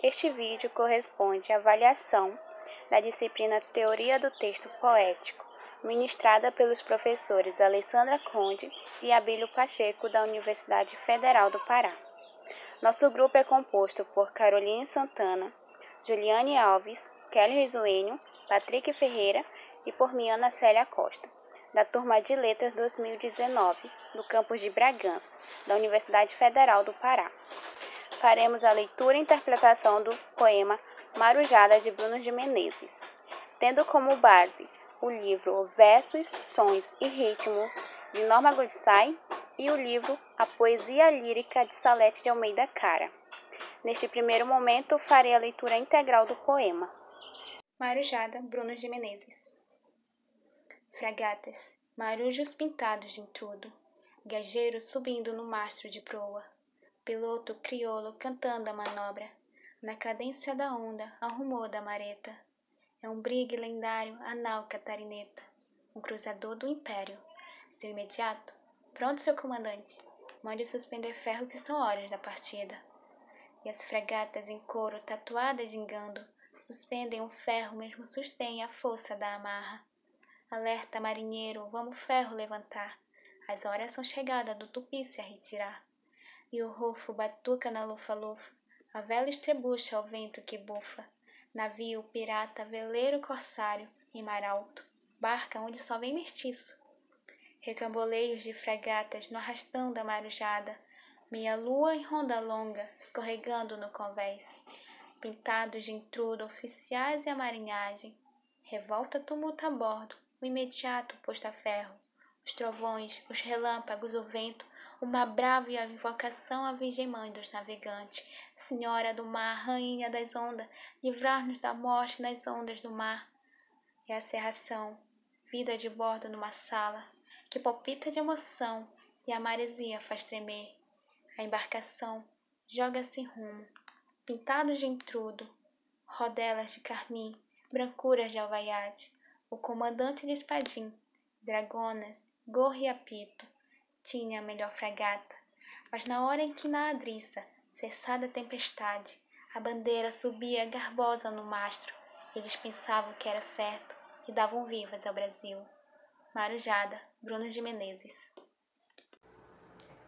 Este vídeo corresponde à avaliação da disciplina Teoria do Texto Poético, ministrada pelos professores Alessandra Conde e Abílio Pacheco, da Universidade Federal do Pará. Nosso grupo é composto por Caroline Santana, Juliane Alves, Kelly Risuênio, Patrick Ferreira e por mim, Ana Célia Costa, da turma de Letras 2019, do campus de Bragança, da Universidade Federal do Pará. Faremos a leitura e interpretação do poema Marujada, de Bruno de Menezes, tendo como base o livro Versos, Sons e Ritmo, de Norma Goldstein, e o livro A Poesia Lírica, de Salete de Almeida Cara. Neste primeiro momento, farei a leitura integral do poema. Marujada, Bruno de Menezes. Fragatas, marujos pintados de intrudo, gajeiro subindo no mastro de proa, piloto crioulo cantando a manobra, na cadência da onda, ao rumor da mareta. É um brigue lendário, a nau catarineta, um cruzador do império. Seu imediato, pronto, seu comandante, mande suspender ferro, que são horas da partida. E as fragatas em couro, tatuadas de engano, suspendem o ferro, mesmo sustém a força da amarra. Alerta, marinheiro, vamos ferro levantar, as horas são chegadas do tupi se a retirar. E o rofo batuca na lufa-lufa, a vela estrebucha ao vento que bufa. Navio, pirata, veleiro, corsário, em mar alto, barca onde só vem mestiço. Recamboleios de fragatas no arrastão da marujada, meia lua em ronda longa, escorregando no convés. Pintados de intrudo, oficiais e a marinhagem. Revolta, tumulto a bordo, o imediato posto a ferro. Os trovões, os relâmpagos, o vento, uma brava e a invocação à Virgem Mãe dos Navegantes. Senhora do mar, rainha das ondas, livrar-nos da morte nas ondas do mar. E a serração, vida de bordo numa sala, que palpita de emoção e a maresia faz tremer. A embarcação joga-se em rumo, pintados de intrudo, rodelas de carmim, brancuras de alvaiate, o comandante de espadim, dragonas, gorro e apito, tinha a melhor fragata. Mas na hora em que na adriça, cessada a tempestade, a bandeira subia garbosa no mastro, eles pensavam que era certo e davam vivas ao Brasil. Marujada, Bruno de Menezes.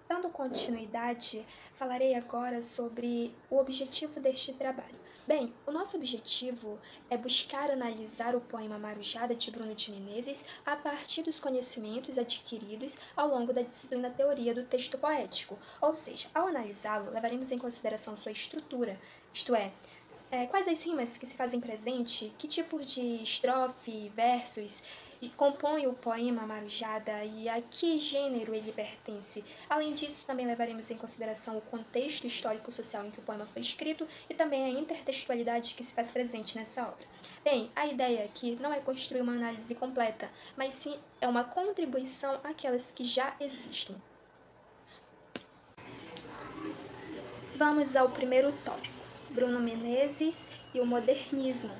Dando continuidade, falarei agora sobre o objetivo deste trabalho. Bem, o nosso objetivo é buscar analisar o poema Marujada, de Bruno de Menezes, a partir dos conhecimentos adquiridos ao longo da disciplina Teoria do Texto Poético. Ou seja, ao analisá-lo, levaremos em consideração sua estrutura, isto é, quais as rimas que se fazem presente, que tipo de estrofe, versos compõe o poema Marujada e a que gênero ele pertence. Além disso, também levaremos em consideração o contexto histórico-social em que o poema foi escrito e também a intertextualidade que se faz presente nessa obra. Bem, a ideia aqui não é construir uma análise completa, mas sim é uma contribuição àquelas que já existem. Vamos ao primeiro tópico, Bruno Menezes e o modernismo.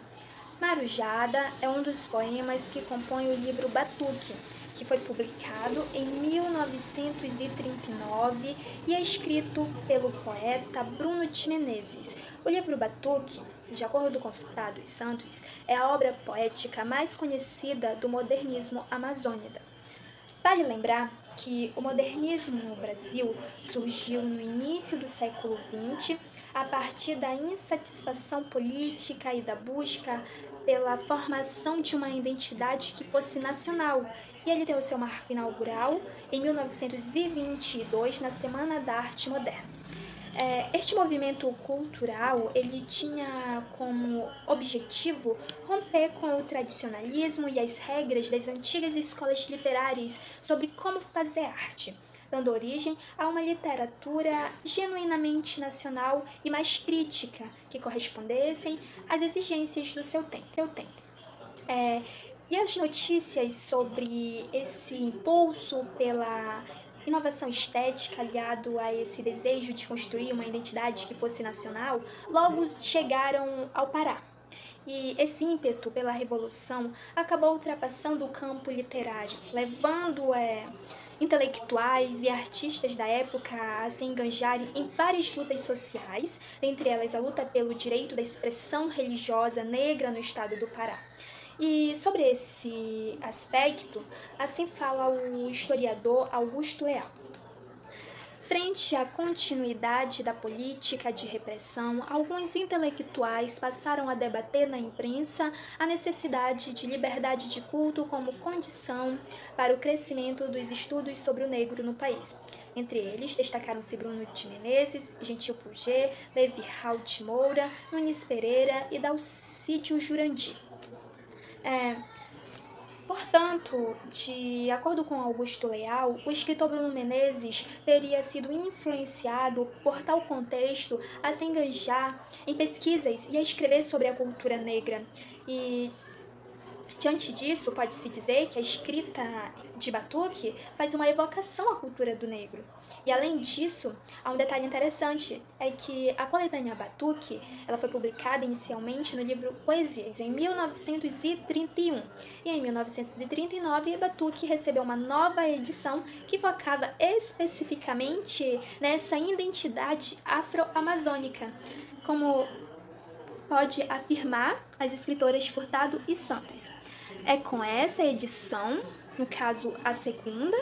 Marujada é um dos poemas que compõem o livro Batuque, que foi publicado em 1939 e é escrito pelo poeta Bruno de Menezes. O livro Batuque, de acordo com Furtado e Santos, é a obra poética mais conhecida do modernismo amazônida. Vale lembrar que o modernismo no Brasil surgiu no início do século XX, a partir da insatisfação política e da busca pela formação de uma identidade que fosse nacional. E ele tem o seu marco inaugural em 1922, na Semana da Arte Moderna. Este movimento cultural, ele tinha como objetivo romper com o tradicionalismo e as regras das antigas escolas literárias sobre como fazer arte, dando origem a uma literatura genuinamente nacional e mais crítica, que correspondessem às exigências do seu tempo. E as notícias sobre esse impulso pela inovação estética aliado a esse desejo de construir uma identidade que fosse nacional, logo chegaram ao Pará. E esse ímpeto pela revolução acabou ultrapassando o campo literário, levando intelectuais e artistas da época a se engajarem em várias lutas sociais, dentre elas a luta pelo direito da expressão religiosa negra no estado do Pará. E sobre esse aspecto, assim fala o historiador Augusto Leal. Frente à continuidade da política de repressão, alguns intelectuais passaram a debater na imprensa a necessidade de liberdade de culto como condição para o crescimento dos estudos sobre o negro no país. Entre eles, destacaram-se Bruno de Menezes, Gentil Puget, Levi Halt Moura, Nunes Pereira e Dalcídio Jurandir. Portanto, de acordo com Augusto Leal, o escritor Bruno Menezes teria sido influenciado por tal contexto a se engajar em pesquisas e a escrever sobre a cultura negra. E, diante disso, pode-se dizer que a escrita de Batuque faz uma evocação à cultura do negro. E, além disso, há um detalhe interessante, é que a coletânea Batuque ela foi publicada inicialmente no livro Poesias, em 1931. E, em 1939, Batuque recebeu uma nova edição que focava especificamente nessa identidade afro-amazônica, como pode afirmar as escritoras Furtado e Santos. É com essa edição, no caso a segunda,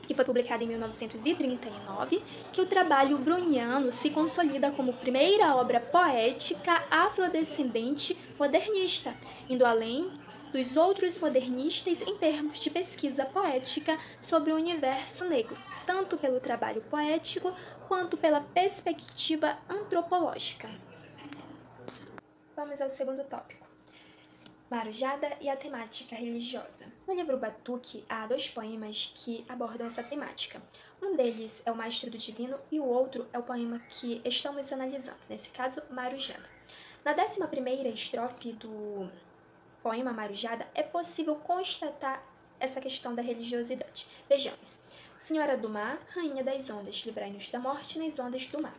que foi publicada em 1939, que o trabalho bruniano se consolida como primeira obra poética afrodescendente modernista, indo além dos outros modernistas em termos de pesquisa poética sobre o universo negro, tanto pelo trabalho poético quanto pela perspectiva antropológica. Vamos ao segundo tópico. Marujada e a temática religiosa. No livro Batuque, há 2 poemas que abordam essa temática. Um deles é o Maestro do Divino e o outro é o poema que estamos analisando, nesse caso, Marujada. Na 11ª estrofe do poema Marujada, é possível constatar essa questão da religiosidade. Vejamos. Senhora do mar, rainha das ondas, livrai-nos da morte nas ondas do mar.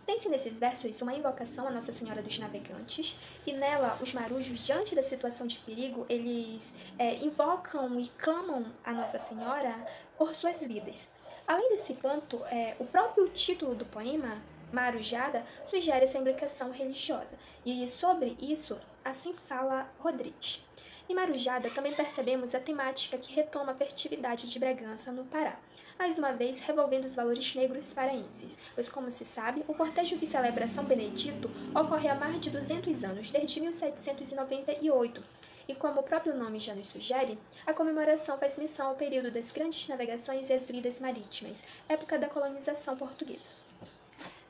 Tem-se nesses versos uma invocação à Nossa Senhora dos Navegantes, e nela os marujos, diante da situação de perigo, eles invocam e clamam a Nossa Senhora por suas vidas. Além desse ponto, o próprio título do poema, Marujada, sugere essa implicação religiosa, e sobre isso, assim fala Rodrigues. Em Marujada também percebemos a temática que retoma a fertilidade de Bragança no Pará, mais uma vez revolvendo os valores negros paraenses, pois, como se sabe, o cortejo que celebra São Benedito ocorre há mais de 200 anos, desde 1798, e como o próprio nome já nos sugere, a comemoração faz menção ao período das grandes navegações e as vidas marítimas, época da colonização portuguesa.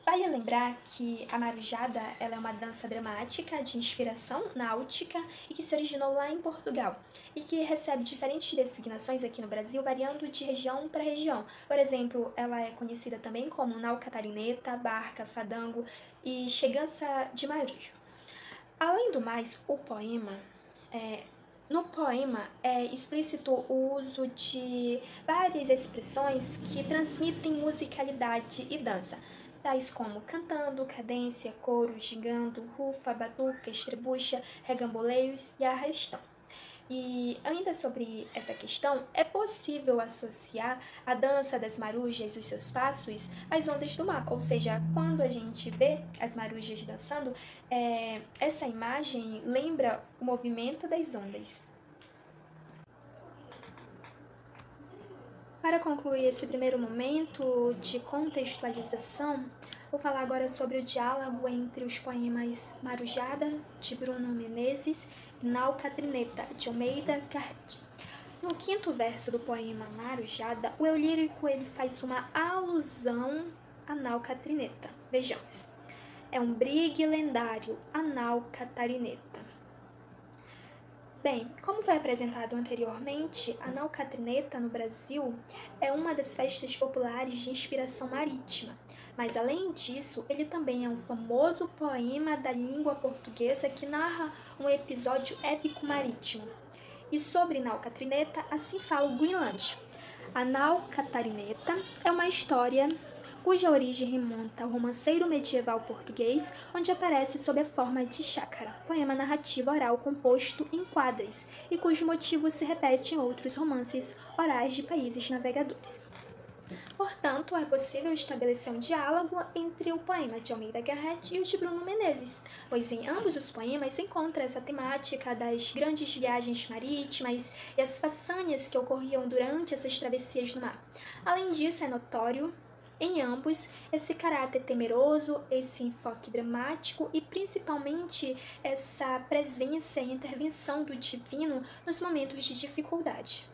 Vale lembrar que a marujada ela é uma dança dramática de inspiração náutica e que se originou lá em Portugal e que recebe diferentes designações aqui no Brasil, variando de região para região. Por exemplo, ela é conhecida também como nau catarineta, barca, fadango e chegança de marujo. Além do mais, no poema é explícito o uso de várias expressões que transmitem musicalidade e dança, tais como cantando, cadência, coro, gingando, rufa, batuca, estrebucha, regamboleios e arrastão. E ainda sobre essa questão, é possível associar a dança das marujas e os seus passos às ondas do mar, ou seja, quando a gente vê as marujas dançando, essa imagem lembra o movimento das ondas. Para concluir esse primeiro momento de contextualização, vou falar agora sobre o diálogo entre os poemas Marujada, de Bruno Menezes, e Nau Catrineta, de Almeida Garrett. No 5º verso do poema Marujada, o eu lírico ele faz uma alusão a Nau Catrineta. Vejamos. É um brigue lendário, a Nau Catarineta. Bem, como foi apresentado anteriormente, a Nau Catrineta no Brasil é uma das festas populares de inspiração marítima, mas além disso, ele também é um famoso poema da língua portuguesa que narra um episódio épico marítimo. E sobre Nau Catrineta, assim fala o Greenland. A Nau Catarineta é uma história cuja origem remonta ao romanceiro medieval português, onde aparece sob a forma de chácara, poema narrativo oral composto em quadras e cujo motivo se repete em outros romances orais de países navegadores. Portanto, é possível estabelecer um diálogo entre o poema de Almeida Garrett e o de Bruno Menezes, pois em ambos os poemas se encontra essa temática das grandes viagens marítimas e as façanhas que ocorriam durante essas travessias no mar. Além disso, é notório em ambos esse caráter temeroso, esse enfoque dramático e principalmente essa presença e intervenção do divino nos momentos de dificuldade.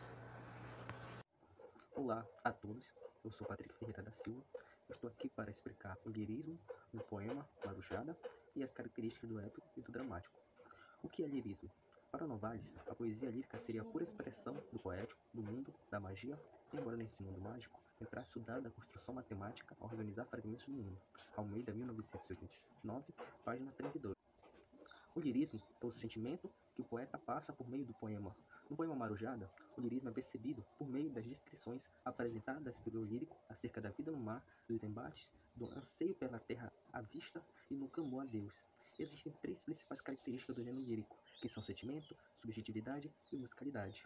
Olá a todos, eu sou Patrick Ferreira da Silva. Estou aqui para explicar o lirismo no poema Marujada e as características do épico e do dramático. O que é lirismo? Para Novalis, a poesia lírica seria a pura expressão do poético, do mundo, da magia, embora nesse mundo mágico entrasse o dado da construção matemática ao organizar fragmentos do mundo. Almeida, 1989, página 32. O lirismo é o sentimento que o poeta passa por meio do poema. No poema Marujada, o lirismo é percebido por meio das descrições apresentadas pelo lírico acerca da vida no mar, dos embates, do anseio pela terra à vista e no clamor a Deus. Existem três principais características do gênero lírico, que são sentimento, subjetividade e musicalidade.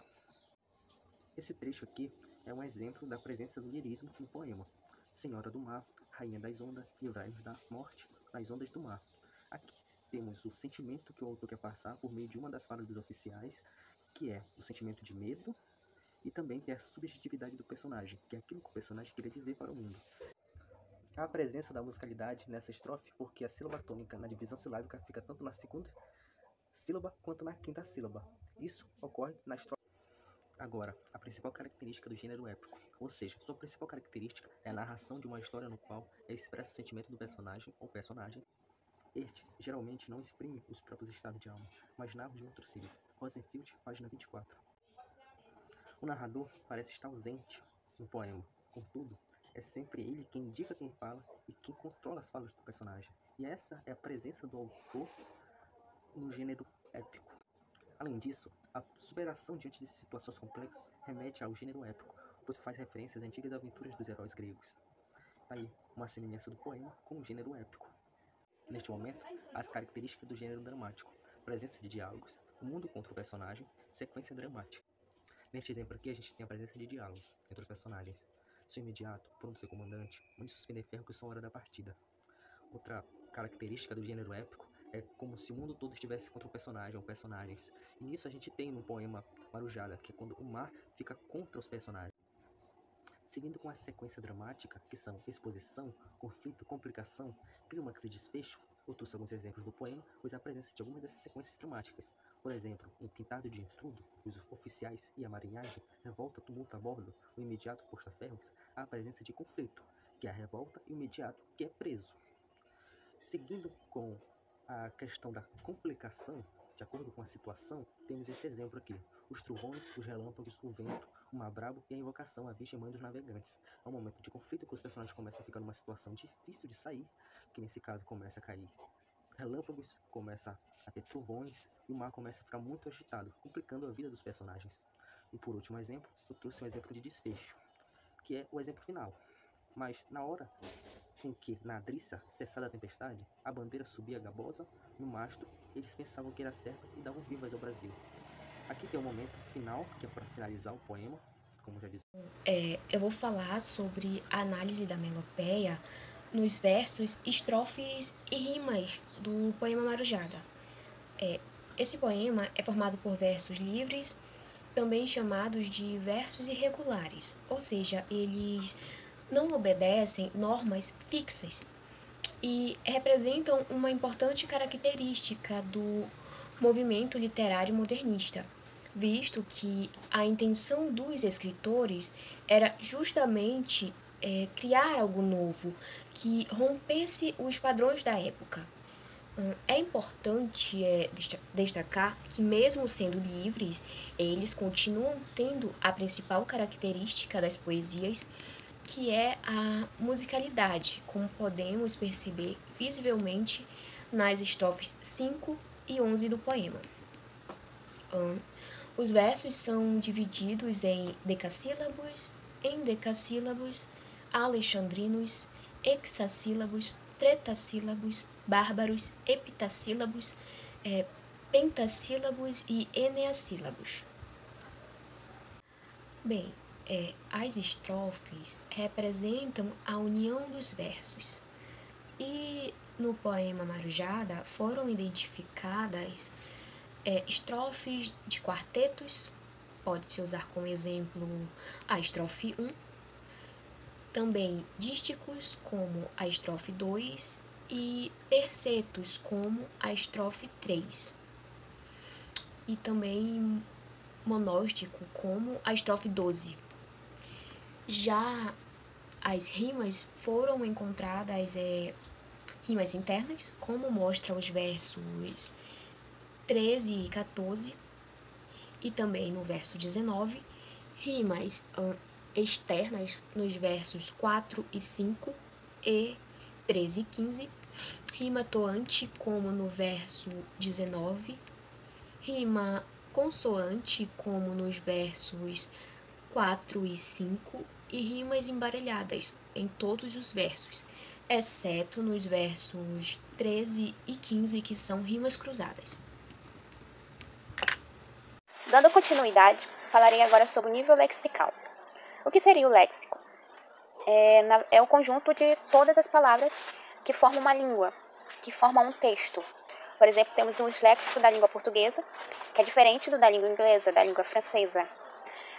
Esse trecho aqui é um exemplo da presença do lirismo no poema. Senhora do mar, rainha das ondas, livrai-nos da morte nas ondas do mar. Aqui temos o sentimento que o autor quer passar por meio de uma das falas dos oficiais, que é o sentimento de medo, e também tem a subjetividade do personagem, que é aquilo que o personagem queria dizer para o mundo. Há a presença da musicalidade nessa estrofe porque a sílaba tônica na divisão silábica fica tanto na segunda sílaba quanto na quinta sílaba. Isso ocorre na estrofe. Agora, a principal característica do gênero épico, ou seja, sua principal característica é a narração de uma história no qual é expresso o sentimento do personagem ou personagens. Este geralmente não exprime os próprios estados de alma, mas narra de outros seres. Rosenfield, página 24. O narrador parece estar ausente no poema, contudo, é sempre ele quem indica quem fala e quem controla as falas do personagem. E essa é a presença do autor no gênero épico. Além disso, a superação diante de situações complexas remete ao gênero épico, pois faz referência às antigas aventuras dos heróis gregos. Aí, uma semelhança do poema com o gênero épico. Neste momento, as características do gênero dramático, presença de diálogos, o mundo contra o personagem, sequência dramática. Neste exemplo aqui, a gente tem a presença de diálogos entre os personagens. Seu imediato, pronto seu comandante, mande suspender ferro que são hora da partida. Outra característica do gênero épico é como se o mundo todo estivesse contra o personagem ou personagens. E nisso a gente tem no poema Marujada, que é quando o mar fica contra os personagens. Seguindo com a sequência dramática, que são exposição, conflito, complicação, clímax e desfecho, eu trouxe alguns exemplos do poema, pois a presença de algumas dessas sequências dramáticas. Por exemplo, em Pintado de Intrudo, os oficiais e a marinhagem, revolta, tumulto a bordo, o imediato posto a ferros, há a presença de conflito, que é a revolta, e o imediato, que é preso. Seguindo com a questão da complicação, de acordo com a situação, temos esse exemplo aqui. Os trovões, os relâmpagos, o vento, o mar brabo e a invocação à Virgem Mãe dos Navegantes. É um momento de conflito que os personagens começam a ficar numa situação difícil de sair, que nesse caso começa a cair relâmpagos, começa a ter trovões e o mar começa a ficar muito agitado, complicando a vida dos personagens. E por último exemplo, eu trouxe um exemplo de desfecho, que é o exemplo final. Mas na hora em que, na Adrissa, cessada a tempestade, a bandeira subia gabosa no mastro, eles pensavam que era certo e davam vivas ao Brasil. Aqui tem o momento final, que é para finalizar o poema, como já disse. Eu vou falar sobre a análise da melopeia nos versos, estrofes e rimas do poema Marujada. Esse poema é formado por versos livres, também chamados de versos irregulares, ou seja, eles não obedecem normas fixas e representam uma importante característica do movimento literário modernista, visto que a intenção dos escritores era justamente criar algo novo, que rompesse os padrões da época. É importante destacar que, mesmo sendo livres, eles continuam tendo a principal característica das poesias, que é a musicalidade, como podemos perceber visivelmente nas estrofes 5 e 11 do poema. Os versos são divididos em decassílabos, endecassílabos, alexandrinos, hexassílabos, tretassílabos, bárbaros, heptassílabos, pentassílabos e eneassílabos. Bem, as estrofes representam a união dos versos. E no poema Marujada foram identificadas estrofes de quartetos, pode-se usar como exemplo a estrofe 1, também dísticos, como a estrofe 2, e tercetos, como a estrofe 3. E também monóstico, como a estrofe 12. Já as rimas foram encontradas rimas internas, como mostra os versos 13 e 14, e também no verso 19, rimas externas nos versos 4 e 5 e 13 e 15, rima toante, como no verso 19, rima consoante, como nos versos 4 e 5, e rimas embaralhadas em todos os versos, exceto nos versos 13 e 15, que são rimas cruzadas. Dando continuidade, falarei agora sobre o nível lexical. O que seria o léxico? É o conjunto de todas as palavras que formam uma língua, que formam um texto. Por exemplo, temos os léxicos da língua portuguesa, que é diferente do da língua inglesa, da língua francesa.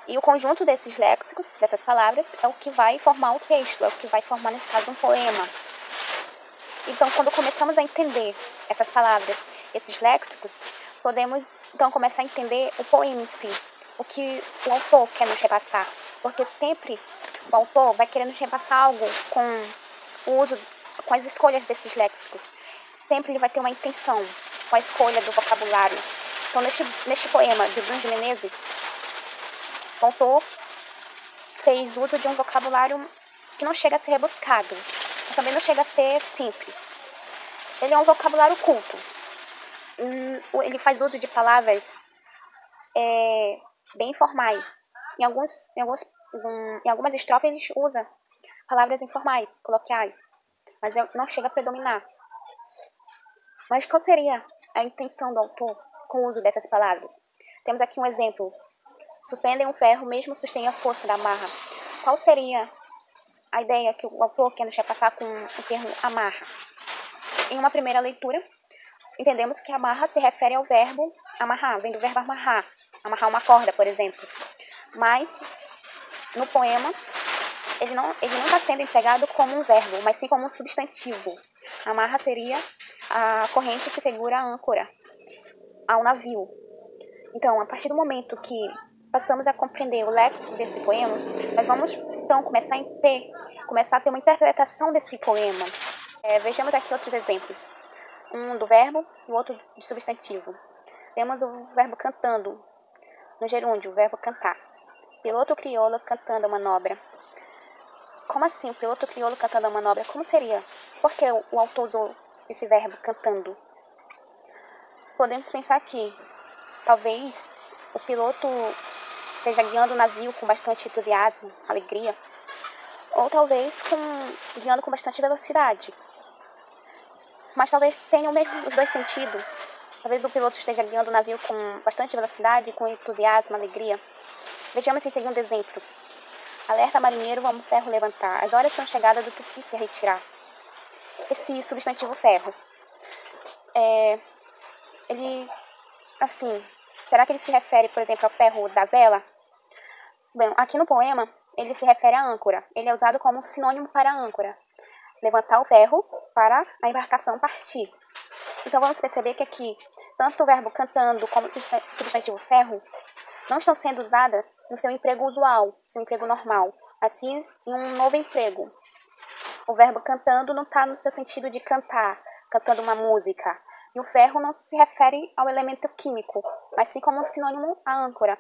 E o conjunto desses léxicos, dessas palavras, é o que vai formar o texto, é o que vai formar, nesse caso, um poema. Então, quando começamos a entender essas palavras, esses léxicos, podemos, então, começar a entender o poema em si, o que o autor quer nos repassar. Porque sempre o autor vai querer nos repassar algo com as escolhas desses léxicos. Sempre ele vai ter uma intenção com a escolha do vocabulário. Então, neste poema de Bruno de Menezes, o autor fez uso de um vocabulário que não chega a ser rebuscado, mas também não chega a ser simples. Ele é um vocabulário culto. Ele faz uso de palavras bem informais. Em algumas estrofes ele usa palavras informais, coloquiais, mas não chega a predominar. Mas qual seria a intenção do autor com o uso dessas palavras? Temos aqui um exemplo. Suspendem um ferro, mesmo sustém a força da amarra. Qual seria a ideia que o autor quer nos repassar com o termo amarra? Em uma primeira leitura, entendemos que amarra se refere ao verbo amarrar, vem do verbo amarrar. Amarrar uma corda, por exemplo. Mas, no poema, ele não está sendo empregado como um verbo, mas sim como um substantivo. Amarra seria a corrente que segura a âncora ao navio. Então, a partir do momento que passamos a compreender o léxico desse poema, nós vamos, então, começar a ter uma interpretação desse poema. Vejamos aqui outros exemplos. Um do verbo e o outro de substantivo. Temos o verbo cantando, no gerúndio, o verbo cantar. Piloto crioulo cantando a manobra. Como assim, piloto crioulo cantando a manobra? Como seria? Por que o autor usou esse verbo cantando? Podemos pensar que talvez o piloto esteja guiando o navio com bastante entusiasmo, alegria, ou talvez guiando com bastante velocidade. Mas talvez tenham mesmo os dois sentidos. Talvez o piloto esteja guiando o navio com bastante velocidade, com entusiasmo, alegria. Vejamos esse segundo exemplo. Alerta marinheiro, vamos ferro levantar. As horas são chegadas do tupi se retirar. Esse substantivo ferro, será que ele se refere, por exemplo, ao ferro da vela? Bem, aqui no poema, ele se refere à âncora. Ele é usado como sinônimo para âncora. Levantar o ferro para a embarcação partir. Então, vamos perceber que aqui, tanto o verbo cantando como o substantivo ferro não estão sendo usadas no seu emprego usual, no seu emprego normal, assim em um novo emprego. O verbo cantando não está no seu sentido de cantar, cantando uma música. E o ferro não se refere ao elemento químico, mas sim como um sinônimo à âncora.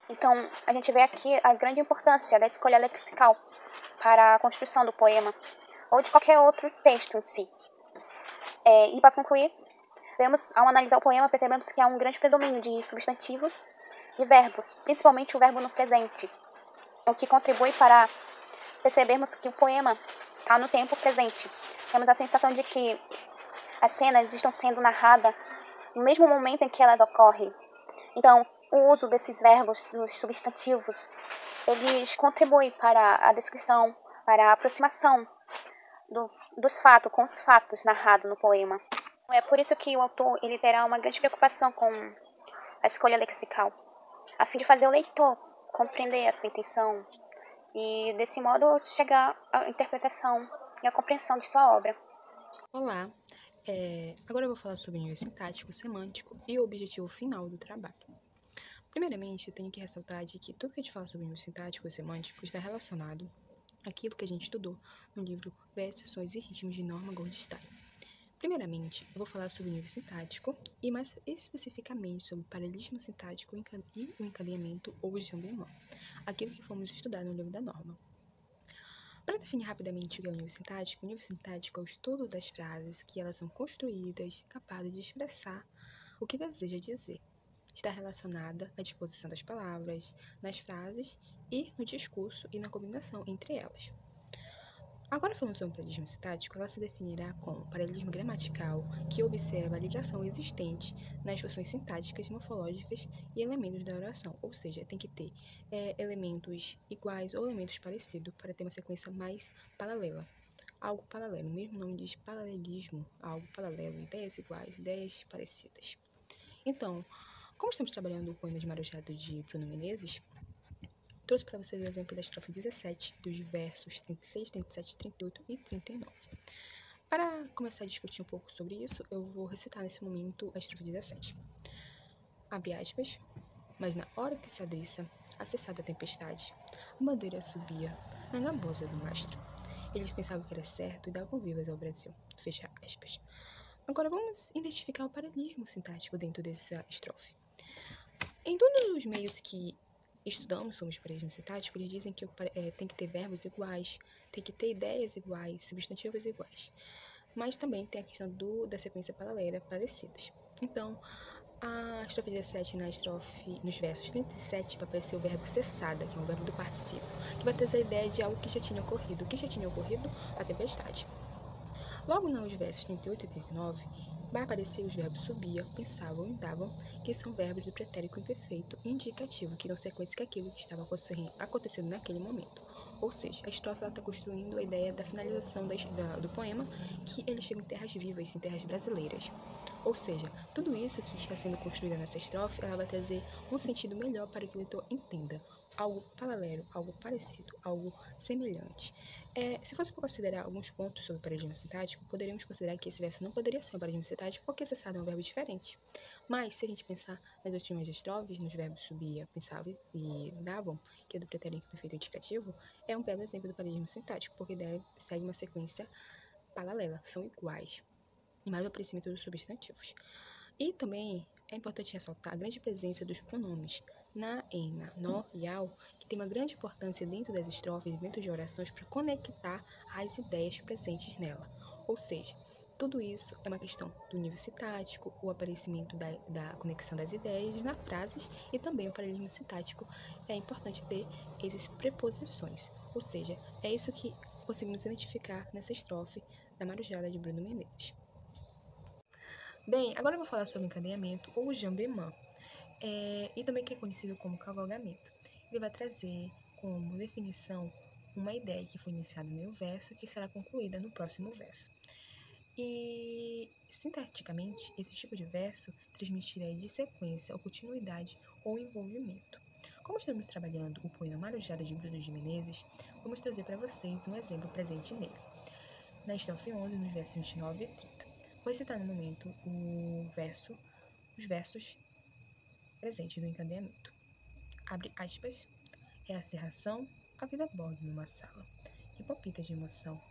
Então, a gente vê aqui a grande importância da escolha lexical para a construção do poema, ou de qualquer outro texto em si. E para concluir, ao analisar o poema, percebemos que há um grande predomínio de substantivos e verbos, principalmente o verbo no presente, o que contribui para percebermos que o poema está no tempo presente. Temos a sensação de que as cenas estão sendo narradas no mesmo momento em que elas ocorrem. Então, o uso desses verbos, dos substantivos, eles contribuem para a descrição, para a aproximação dos fatos com os fatos narrados no poema. É por isso que o autor ele terá uma grande preocupação com a escolha lexical, a fim de fazer o leitor compreender a sua intenção e, desse modo, chegar à interpretação e à compreensão de sua obra. Olá, agora eu vou falar sobre o nível sintático, semântico e o objetivo final do trabalho. Primeiramente, eu tenho que ressaltar de que tudo que a gente fala sobre o nível sintático e semântico está relacionado àquilo que a gente estudou no livro Versos, Sons e Ritmos de Norma Goldstein. Primeiramente, eu vou falar sobre o nível sintático e mais especificamente sobre o paralelismo sintático e o encadeamento ou o jambemã, aquilo que fomos estudar no livro da norma. Para definir rapidamente o que é o nível sintático é o estudo das frases que elas são construídas, capazes de expressar o que deseja dizer. Está relacionada à disposição das palavras, nas frases e no discurso e na combinação entre elas. Agora, falando sobre o paralelismo sintático, ela se definirá como paralelismo gramatical que observa a ligação existente nas funções sintáticas, morfológicas e elementos da oração, ou seja, tem que ter elementos iguais ou elementos parecidos para ter uma sequência mais paralela. Algo paralelo, o mesmo nome diz paralelismo, algo paralelo, ideias iguais, ideias parecidas. Então, como estamos trabalhando o poema de Marujada de Bruno Menezes, trouxe para vocês o exemplo da estrofe 17, dos versos 36, 37, 38 e 39. Para começar a discutir um pouco sobre isso, eu vou recitar nesse momento a estrofe 17. Abre aspas. Mas na hora que se adriça a cessada tempestade, a bandeira subia na gabosa do mastro. Eles pensavam que era certo e davam vivas ao Brasil. Fecha aspas. Agora vamos identificar o paralelismo sintático dentro dessa estrofe. Em todos os meios que estudamos sobre o paralelismo sintático, eles dizem que tem que ter verbos iguais, tem que ter ideias iguais, substantivos iguais. Mas também tem a questão da sequência paralela parecidas. Então, a estrofe 17, nos versos 37, vai aparecer o verbo cessada, que é um verbo do particípio, que vai trazer a ideia de algo que já tinha ocorrido. O que já tinha ocorrido? A tempestade. Logo nos versos 38 e 39, vai aparecer os verbos subia, pensavam e davam, que são verbos do pretérito imperfeito e indicativo, que dão sequência que aquilo que estava acontecendo naquele momento. Ou seja, a estrofe está construindo a ideia da finalização do poema, que ele chega em terras vivas, em terras brasileiras. Ou seja, tudo isso que está sendo construído nessa estrofe, ela vai trazer um sentido melhor para que o leitor entenda. Algo paralelo, algo parecido, algo semelhante. Se fosse para considerar alguns pontos sobre o paralelismo sintático, poderíamos considerar que esse verso não poderia ser um paralelismo sintático porque cessado é um verbo diferente. Mas, se a gente pensar nas últimas estrofes, nos verbos subia, pensava e davam, que é do pretérito perfeito indicativo, é um belo exemplo do paralelismo sintático, porque segue uma sequência paralela, são iguais, mas o aparecimento dos substantivos. E também é importante ressaltar a grande presença dos pronomes na, em, na, no e ao, que tem uma grande importância dentro das estrofes, dentro de orações, para conectar as ideias presentes nela. Ou seja, tudo isso é uma questão do nível sintático, o aparecimento da conexão das ideias nas frases e também o paralelismo sintático. É importante ter essas preposições. Ou seja, é isso que conseguimos identificar nessa estrofe da Marujada de Bruno Menezes. Bem, agora eu vou falar sobre o encadeamento ou jambemã, e também que é conhecido como cavalgamento. Ele vai trazer como definição uma ideia que foi iniciada no meu verso que será concluída no próximo verso. E, sintaticamente, esse tipo de verso transmite ideia de sequência ou continuidade ou envolvimento. Como estamos trabalhando o poema Marujada de Bruno de Menezes, vamos trazer para vocês um exemplo presente nele. Na estrofe 11, nos versos 29 e 30. Vou citar no momento os versos presentes do encadeamento. Abre aspas. É a cerração, a vida borda numa sala, que palpita de emoção,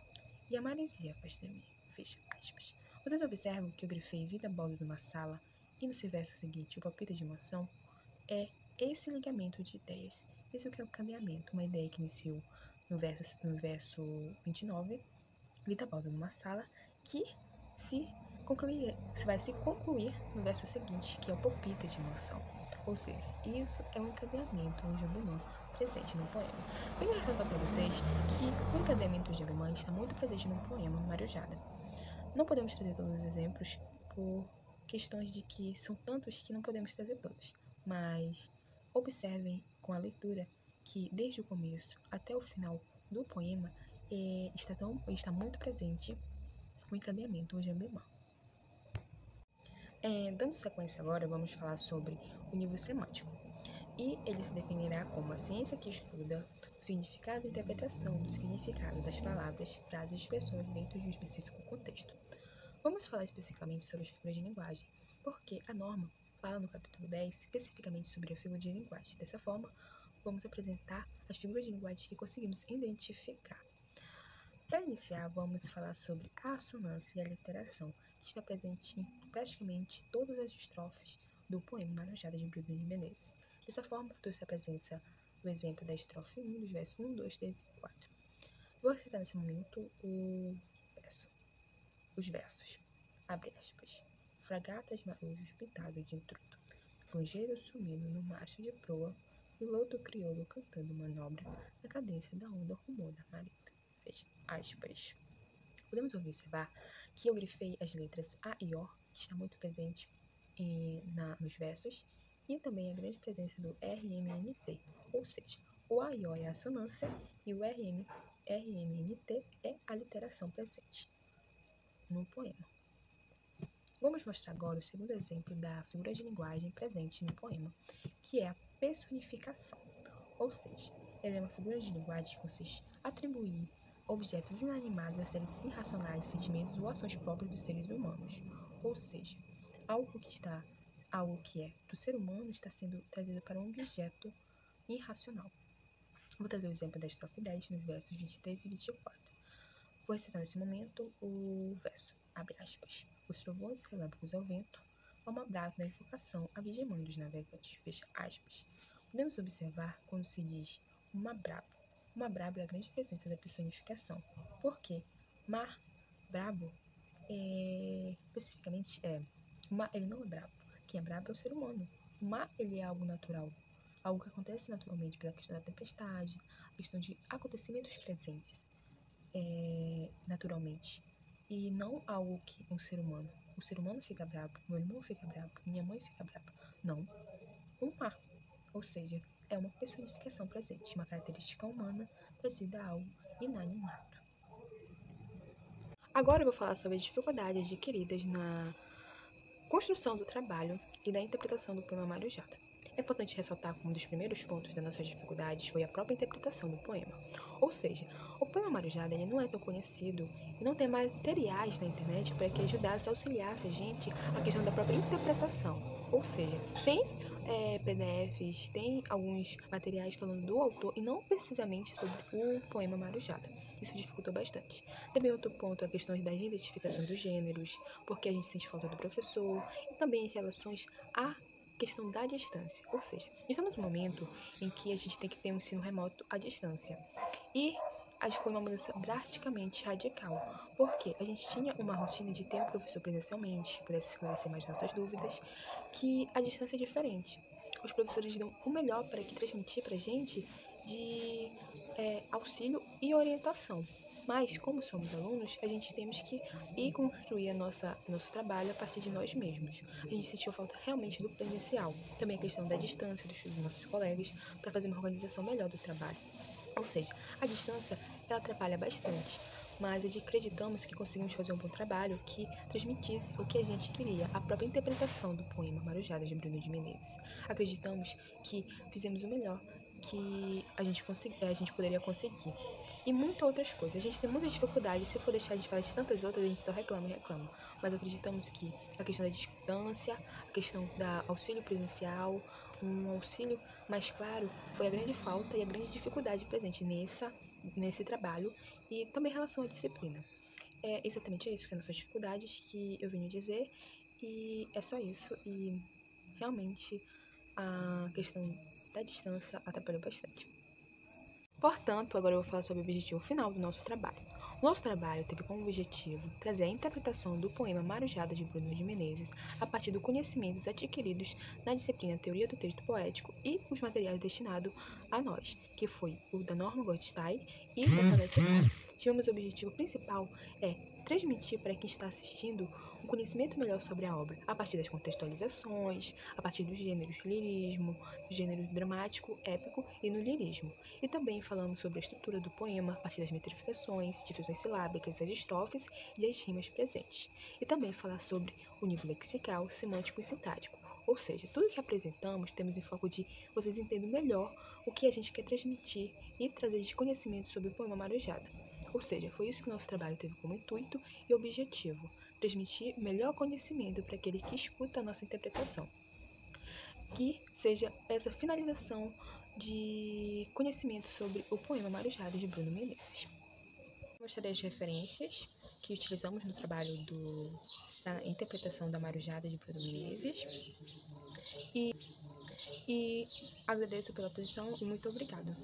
e a maresia faz tremer. Fecha aspas. Vocês observam que eu grifei vida borda numa sala, e no verso seguinte, o palpita de emoção, é esse ligamento de ideias. Isso que é o encadeamento, uma ideia que iniciou no verso 29, vida borda numa sala, que vai se concluir no verso seguinte, que é o palpite de emoção. Ou seja, isso é um encadeamento, um jambemã, presente no poema. Venho ressaltar para vocês que o encadeamento de Guimarães está muito presente no poema Marujada. Não podemos trazer todos os exemplos por questões de que são tantos que não podemos trazer todos, mas observem com a leitura que desde o começo até o final do poema está muito presente o encadeamento de Guimarães. Dando sequência agora, vamos falar sobre o nível semântico. E ele se definirá como a ciência que estuda o significado e interpretação do significado das palavras, frases e expressões dentro de um específico contexto. Vamos falar especificamente sobre as figuras de linguagem, porque a norma fala no capítulo 10 especificamente sobre a figura de linguagem. Dessa forma, vamos apresentar as figuras de linguagem que conseguimos identificar. Para iniciar, vamos falar sobre a assonância e a literação, que está presente em praticamente todas as estrofes do poema Marujada de Bruno de Menezes. Dessa forma, trouxe a presença do exemplo da estrofe 1, dos versos 1, 2, 3 e 4. Vou citar nesse momento os versos. Abre aspas. Fragatas marujos pintado de intrudo, granjeiro sumindo no macho de proa, piloto crioulo cantando manobra, na cadência da onda rumor da marita. Fecha aspas. Podemos observar que eu grifei as letras A e O, que está muito presente nos versos, e também a grande presença do RMNT, ou seja, o A e O é a assonância e o RMNT é a literação presente no poema. Vamos mostrar agora o segundo exemplo da figura de linguagem presente no poema, que é a personificação, ou seja, ela é uma figura de linguagem que consiste em atribuir objetos inanimados a seres irracionais, sentimentos ou ações próprias dos seres humanos, ou seja, algo que é do ser humano está sendo trazido para um objeto irracional. Vou trazer o exemplo da estrofe 10 nos versos 23 e 24. Vou recitar nesse momento o verso, abre aspas, os trovões relâmpagos ao vento, alma brava na invocação, a vigemão dos navegantes, fecha aspas. Podemos observar quando se diz uma brabo. Uma brabo é a grande presença da personificação, porque mar brabo especificamente ele não é brabo. Quem é brabo é o ser humano. O mar ele é algo natural, algo que acontece naturalmente pela questão da tempestade, a questão de acontecimentos presentes naturalmente, e não algo que um ser humano. O ser humano fica brabo, meu irmão fica brabo, minha mãe fica braba. Não, o mar. Ou seja, é uma personificação presente, uma característica humana trazida a algo inanimado. Agora eu vou falar sobre as dificuldades adquiridas na construção do trabalho e da interpretação do poema Marujada. É importante ressaltar que um dos primeiros pontos das nossas dificuldades foi a própria interpretação do poema. Ou seja, o poema Marujada ele não é tão conhecido e não tem materiais na internet para que ajudasse, auxiliasse a gente a questão da própria interpretação. Ou seja, tem PDFs, tem alguns materiais falando do autor e não precisamente sobre o poema Marujada. Isso dificultou bastante. Também outro ponto é a questão da identificação dos gêneros, porque a gente sente falta do professor, e também em relações à questão da distância, ou seja, estamos num momento em que a gente tem que ter um ensino remoto à distância. E foi uma mudança drasticamente radical, porque a gente tinha uma rotina de ter um professor presencialmente, que pudesse esclarecer mais nossas dúvidas, que a distância é diferente. Os professores dão o melhor para que transmitir para a gente de auxílio e orientação. Mas, como somos alunos, a gente temos que ir construir nosso trabalho a partir de nós mesmos. A gente sentiu falta realmente do presencial. Também a questão da distância dos nossos colegas para fazer uma organização melhor do trabalho. Ou seja, a distância ela atrapalha bastante, mas acreditamos que conseguimos fazer um bom trabalho que transmitisse o que a gente queria, a própria interpretação do poema Marujada de Bruno de Menezes. Acreditamos que fizemos o melhor que a gente poderia conseguir. E muitas outras coisas. A gente tem muitas dificuldades, se for deixar de falar de tantas outras, a gente só reclama e reclama. Mas acreditamos que a questão da distância, a questão da auxílio presencial, um auxílio mais claro, foi a grande falta e a grande dificuldade presente nesse trabalho e também em relação à disciplina. É exatamente isso que são nossas dificuldades que eu vim dizer e é só isso. E realmente a questão da distância atrapalhou bastante. Portanto, agora eu vou falar sobre o objetivo final do nosso trabalho. Nosso trabalho teve como objetivo trazer a interpretação do poema Marujada de Bruno de Menezes a partir dos conhecimentos adquiridos na disciplina Teoria do Texto Poético e os materiais destinados a nós, que foi o da Norma Gottstein e da Salete Moura. Tivemos o objetivo principal transmitir para quem está assistindo um conhecimento melhor sobre a obra, a partir das contextualizações, a partir dos gêneros lirismo, do gênero dramático, épico e no lirismo. E também falando sobre a estrutura do poema, a partir das metrificações, difusões silábicas, as estrofes e as rimas presentes. E também falar sobre o nível lexical, semântico e sintático. Ou seja, tudo que apresentamos temos em foco de vocês entenderem melhor o que a gente quer transmitir e trazer de conhecimento sobre o poema Marujada. Ou seja, foi isso que o nosso trabalho teve como intuito e objetivo, transmitir melhor conhecimento para aquele que escuta a nossa interpretação. Que seja essa finalização de conhecimento sobre o poema Marujada de Bruno Menezes. Mostrarei as referências que utilizamos no trabalho da interpretação da Marujada de Bruno Menezes e agradeço pela atenção e muito obrigada.